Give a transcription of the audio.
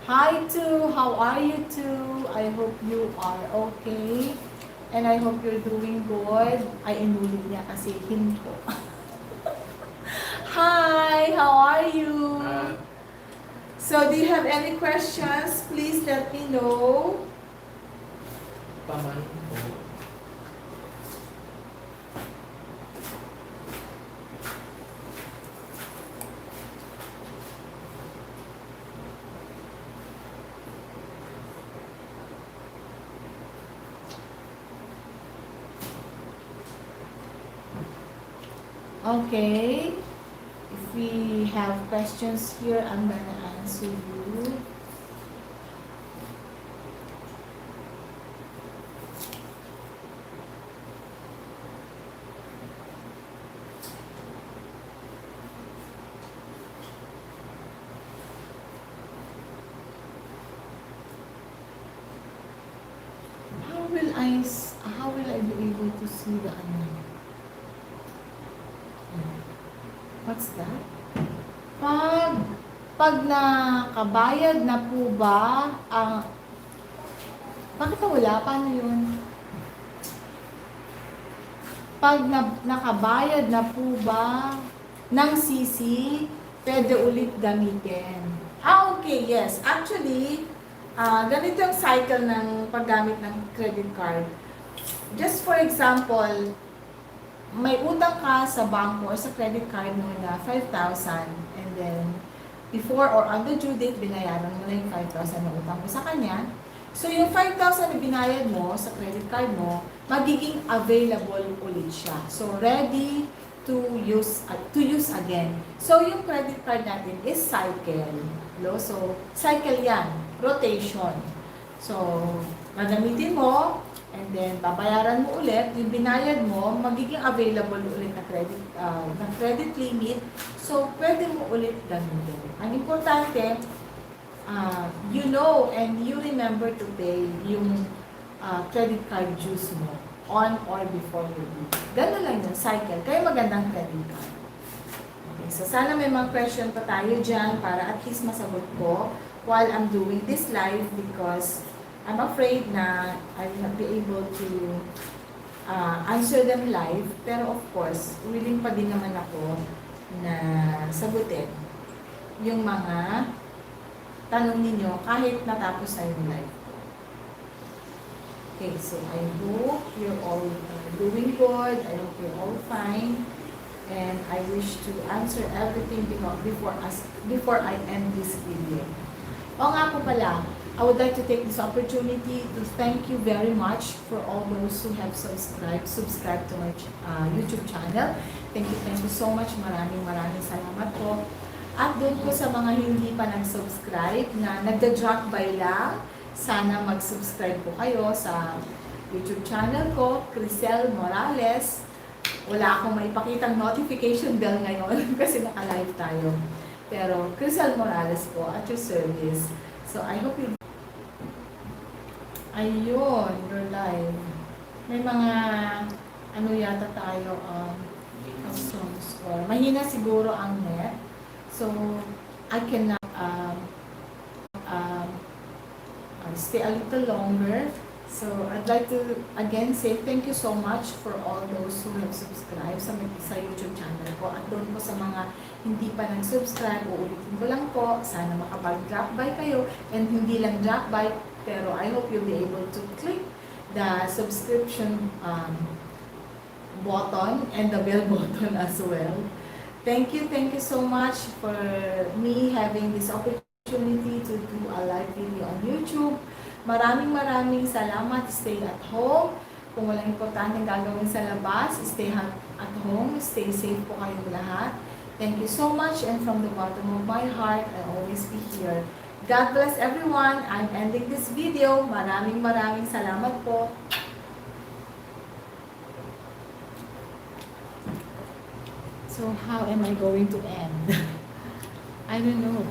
Hi too, how are you too? I hope you are okay. And I hope you're doing good. Ay, inulit niya kasi hinto. Hi, how are you? So, do you have any questions? Please let me know. Paman po. Okay. If we have questions here, I'm gonna answer you. How will I be able to see the ano? What's that? Pag nakabayad na po ba ang bakit nawala? Paano yun? Pag nakabayad na po ba ng CC, pwede ulit gamitin. Okay, yes. Actually, ganito yung cycle ng paggamit ng credit card. Just for example, may utang ka sa bangko or sa credit card mo na 5,000 and then before or on the due date, binayaran mo na yung 5,000 na utang mo sa kanya. So, yung 5,000 na binayad mo sa credit card mo, magiging available ulit siya. So, ready to use again. So, yung credit card natin is cycle. No? So, cycle yan. Rotation. So, gagamitin mo, and then babayaran mo ulit, yung binayad mo, magiging available ulit na credit limit. So, pwede mo ulit gamitin. Ang importante, you know and you remember to pay yung credit card dues mo on or before you leave. Ganun lang yung cycle. Kaya magandang credit card. Okay, so sana may mga question pa tayo dyan para at least masagot ko while I'm doing this live because I'm afraid na I will not be able to answer them live. Pero of course, willing pa din naman ako na sagutin yung mga tanong ninyo kahit natapos na yung live. Okay, so I hope you're all doing good. I hope you're all fine. And I wish to answer everything before I end this video. O nga po pala, I would like to take this opportunity to thank you very much for all those who have subscribed to my YouTube channel. Thank you so much. Maraming salamat po. At doon po sa mga hindi pa nag-subscribe na nagda-drop by lang, sana mag-subscribe po kayo sa YouTube channel ko, Crisel Morales. Wala akong maipakitang notification bell ngayon kasi naka-live tayo. Pero Crisel Morales po at your service. So I hope you... Ayun, you're live. May mga ano yata tayo songs or mahina siguro ang net. So I cannot stay a little longer. So I'd like to again say thank you so much for all those who have subscribed sa YouTube channel ko. At doon po sa mga hindi pa nag-subscribe, uulitin ko lang po, sana makapag-drop by kayo. And hindi lang drop by, pero I hope you'll be able to click the subscription button and the bell button as well. Thank you so much for me having this opportunity to do a live video on YouTube. Maraming salamat. Stay at home. Kung walang importanteng gagawin sa labas, stay at home. Stay safe po kayong lahat. Thank you so much, and from the bottom of my heart, I'll always be here. God bless everyone. I'm ending this video. Maraming salamat po. So how am I going to end? I don't know.